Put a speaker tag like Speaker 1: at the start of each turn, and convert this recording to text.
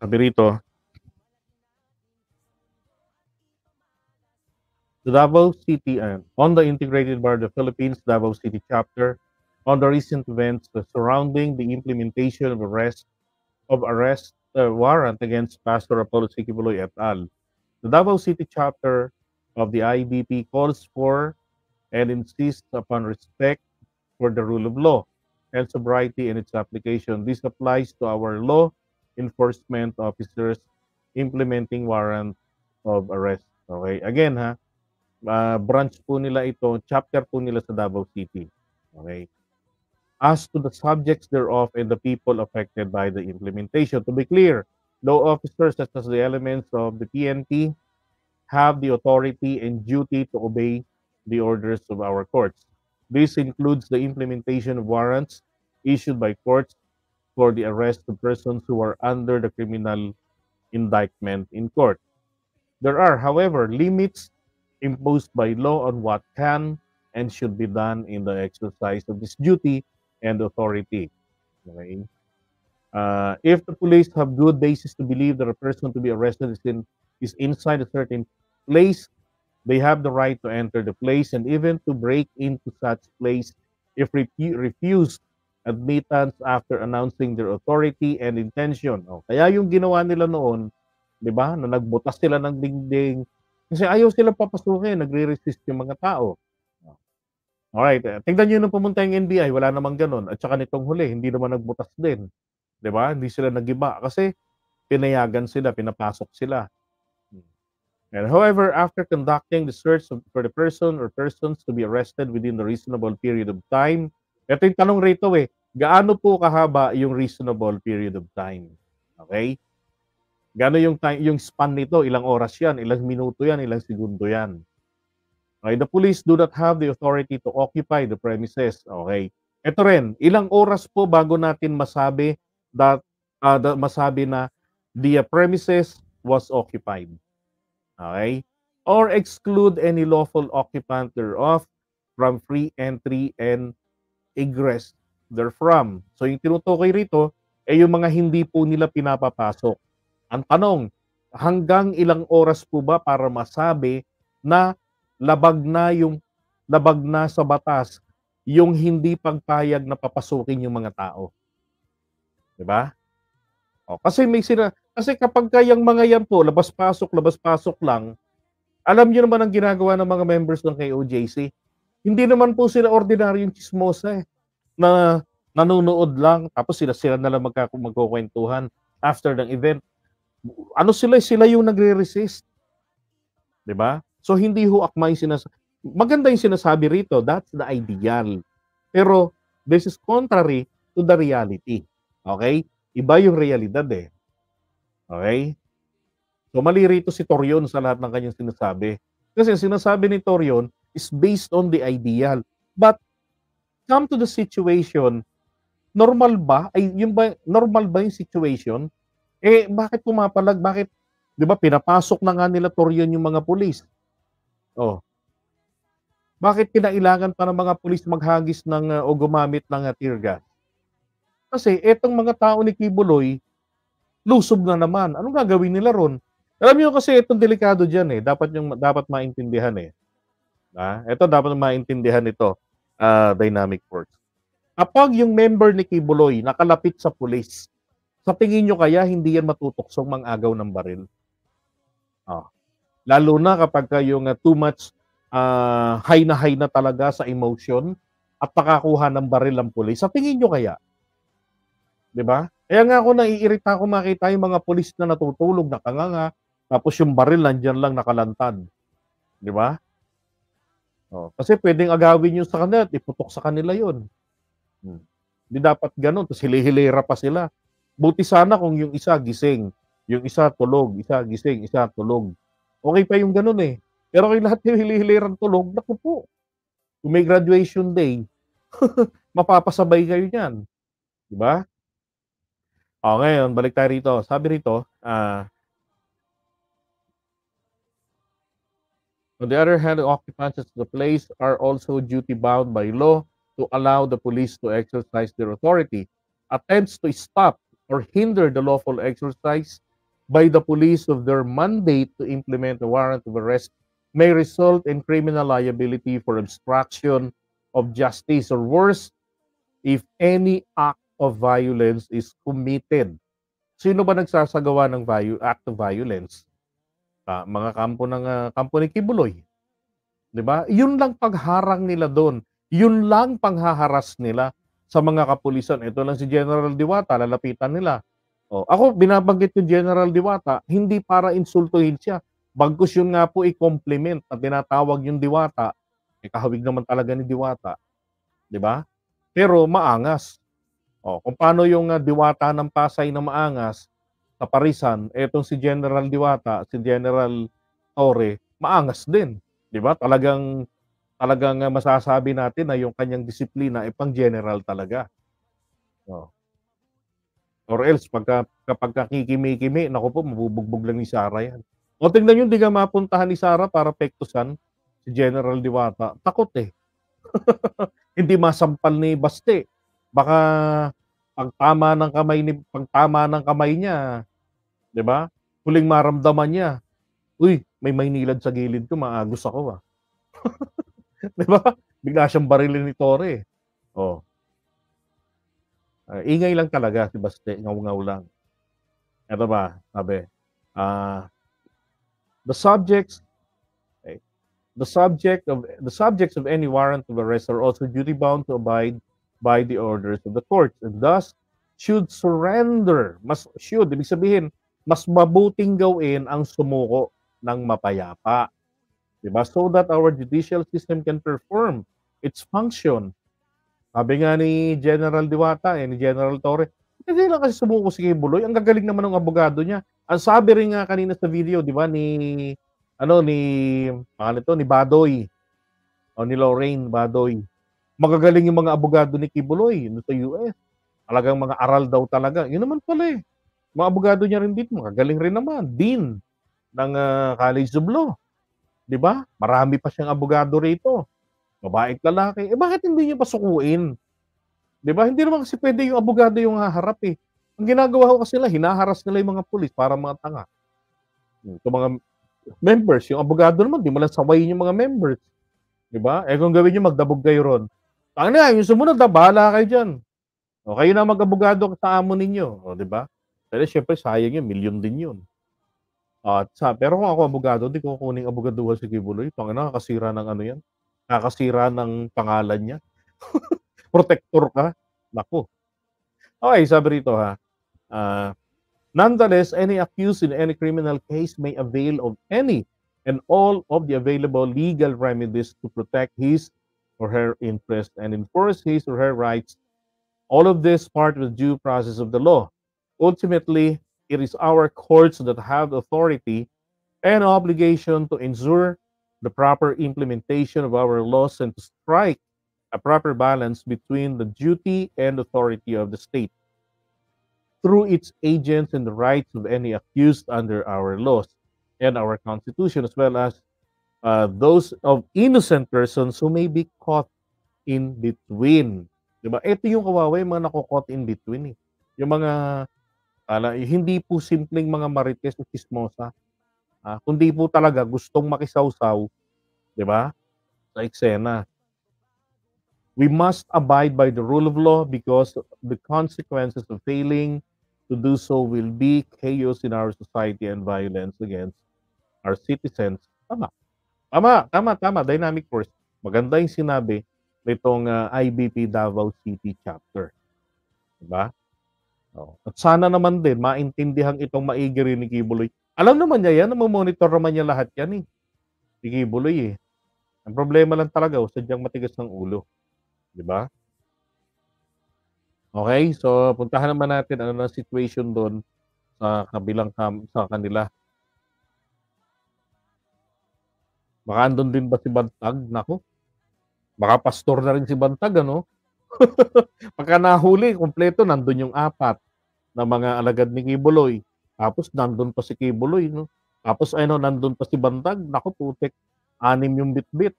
Speaker 1: Sabi rito, the Davao City on the Integrated Bar of the Philippines Davao City chapter on the recent events surrounding the implementation of arrest warrant against Pastor Apollo Sikibuloy et al. The Davao City chapter of the IBP calls for and insists upon respect for the rule of law and sobriety in its application. This applies to our law enforcement officers implementing warrant of arrest. Okay, again ha, branch po nila ito, chapter po nila sa Davao City. Okay. As to the subjects thereof and the people affected by the implementation. To be clear, law officers such as the elements of the PNP have the authority and duty to obey the orders of our courts. This includes the implementation of warrants issued by courts for the arrest of persons who are under the criminal indictment in court. There are, however, limits imposed by law on what can and should be done in the exercise of this duty and authority. Okay? If the police have good basis to believe that a person to be arrested is inside a certain place, they have the right to enter the place and even to break into such place if refused admittance after announcing their authority and intention. Oh, kaya yung ginawa nila noon, 'di ba? Na nagbutas sila ng dingding kasi ayaw sila papasukin, nagre-resist yung mga tao. Alright, tignan niyo nung pumunta yung NBI, wala namang gano'n at saka nitong huli hindi naman nagbutas din, 'di ba? Hindi sila nagiba kasi pinayagan sila, pinapasok sila. And however, after conducting the search for the person or persons to be arrested within the reasonable period of time, ito yung tanong rito gaano po kahaba yung reasonable period of time? Okay? Gaano yung time, yung span nito? Ilang oras yan? Ilang minuto yan? Ilang segundo yan? Okay, the police do not have the authority to occupy the premises. Okay. Ito rin, ilang oras po bago natin masabi masabi na the premises was occupied. Okay? Or exclude any lawful occupant thereof from free entry and egress therefrom. So yung tinutukoy rito yung mga hindi po nila pinapapasok. Ang tanong, hanggang ilang oras po ba para masabi na labag na sa batas yung hindi pagpayag na papasukin yung mga tao? 'Di ba? Kasi kapag kayang mga yan po, labas-pasok lang, alam niyo naman ang ginagawa ng mga members ng KOJC. Hindi naman po sila ordinaryong chismosa na nanonood lang, tapos sila na lang magkukwentuhan after ng event. Ano sila yung nagre-resist. 'Di ba? So hindi ho akma yung maganda yung sinasabi rito, that's the ideal. Pero this is contrary to the reality. Okay? Iba yung realidad Okay? So mali rito si Torion sa lahat ng kanyang sinasabi. Kasi sinasabi ni Torion is based on the ideal. But come to the situation, normal ba yung situation? Bakit pumapalag? Bakit 'di ba pinapasok na nga nila Torion yung mga pulis? Oh. Bakit kinailangan pa ng mga pulis maghagis o gumamit ng tear gas? Kasi etong mga tao ni Kibuloy, lusob na naman. Anong gagawin nila ron? Alam niyo kasi itong delikado diyan dapat maintindihan Ito dapat maintindihan ito, dynamic force. Kapag yung member ni Kibuloy nakalapit sa pulis, sa tingin niyo kaya hindi yan matutuksong mang-agaw ng baril? Lalo na kapag yung too much high na talaga sa emotion at nakakuha ng baril ang pulis. Sa tingin niyo kaya? 'Di ba? Kaya nga ako naiirita ako makita yung mga pulis na natutulog, nakanganga, tapos yung baril nandiyan lang nakalantad. 'Di ba? Kasi pwedeng agawin yun sa kanila at iputok sa kanila yun. Hindi dapat ganun. Tapos hilihilera pa sila. Buti sana kung yung isa gising, yung isa tulog, isa gising, isa tulog. Okay pa yung ganun Pero kung lahat yung hilihilerang tulog, naku po. Kung may graduation day, mapapasabay kayo niyan. 'Di ba? Ngayon, balik tayo rito. Sabi rito, on the other hand, the occupants of the place are also duty-bound by law to allow the police to exercise their authority. Attempts to stop or hinder the lawful exercise by the police of their mandate to implement a warrant of arrest may result in criminal liability for obstruction of justice or worse if any act of violence is committed. Sino ba nagsasagawa ng act of violence? Mga kampo ni Kibuloy, 'di ba? Yun lang pagharang nila doon. Yun lang panghaharas nila sa mga kapulisan. Ito lang si General Diwata, lalapitan nila. Ako binabanggit yung General Diwata hindi para insultuhin siya. Bagkus yun nga po i-compliment at tinatawag yung Diwata. Kahawig naman talaga ni Diwata, 'di ba? Pero maangas. Kung paano yung Diwata ng Pasay na maangas sa Parisan, etong si General Diwata, si General Torre, maangas din, 'di ba? Talagang masasabi natin na yung kanyang disiplina ay pang-general talaga. Oh. Or else kapag kikimi-kimi, naku po, mabubugbog lang ni Sara yan. Tingnan niyo, hindi ka mapuntahan ni Sara para pektusan si General Diwata. Takot eh. Hindi masampal ni Baste. Baka pagtama ng kamay niya, 'di ba? Huling maramdaman niya, uy, may Maynilad sa gilid ko, maagos ako 'Di ba? Bigla siyang barilin ni Torre. Oh. Ingay lang talaga si Baste, ngaw-ngaw lang. Eto ba, sabi, the subjects okay, the subjects of any warrant of arrest are also duty bound to abide by the orders of the courts and thus should surrender. Ibig sabihin, mas mabuting gawin ang sumuko ng mapayapa. Diba? So that our judicial system can perform its function. Sabi nga ni General Diwata, ni General Torre, hindi lang kasi sumuko si Kibuloy. Ang gagaling naman ng abogado niya. Ang sabi rin nga kanina sa video, di ba, ni Badoy. Ni Lorraine Badoy. Magagaling yung mga abogado ni Kibuloy sa US. Talagang mga aral daw talaga. Yun naman pala eh. Mga abogado niya rin dito, magagaling rin naman. Dean ng College of Law. Di ba? Marami pa siyang abogado rito. Babaeng lalaki. Bakit hindi niyo pasukuin? Di ba? Hindi naman kasi pwede yung abogado yung haharap eh. Ang ginagawa ko kasi nila, hinaharas nila yung mga pulis para mga tanga. Ito mga members, yung abogado naman, di mo lang sawayin yung mga members. Di ba? Kung gawin nyo, magdabog kayo ron. Tanga na, yung sumunod, bahala kayo dyan. Kayo na mag-abogado sa amo ninyo. Di ba? Dahil syempre, sayang yun, milyon din yun. Pero kung ako abogado, hindi ko kuning abogaduhan si Kibuloy. Nakakasira ng ano yan. Nakakasira ng pangalan niya. Protector ka. Naku. Okay, sabi rito ha. Nonetheless, any accused in any criminal case may avail of any and all of the available legal remedies to protect his or her interest and enforce his or her rights. All of this part of the due process of the law. Ultimately, it is our courts that have authority and obligation to ensure the proper implementation of our laws and to strike a proper balance between the duty and authority of the state through its agents and the rights of any accused under our laws and our constitution, as well as those of innocent persons who may be caught in between. Diba? Ito yung kawawa, yung mga nako-caught in between. Yung mga hindi po simpleng mga marites o chismosa, kundi po talaga gustong makisawsaw, di ba? Sa eksena. We must abide by the rule of law because the consequences of failing to do so will be chaos in our society and violence against our citizens. Tama. Dynamic force. Maganda yung sinabi nitong IBP Davao City Chapter. Diba? At sana naman din, maintindihan itong maigi rin ni Kibuloy. Alam naman niya yan, monitor naman niya lahat yan eh. Si Kibuloy eh. Ang problema lang talaga, sadyang matigas ng ulo. Diba? Okay, so puntahan naman natin ano na situation doon sa sa kanila. Baka andun din ba si Bantag? Nako. Baka pastor na rin si Bantag, ano? Pagka nahuli, kompleto, nandun yung 4 na mga alagad ni Kibuloy. Tapos nandun pa si Kibuloy, no? Tapos nandun pa si Bantag. Naku, putek. 6 yung bit-bit.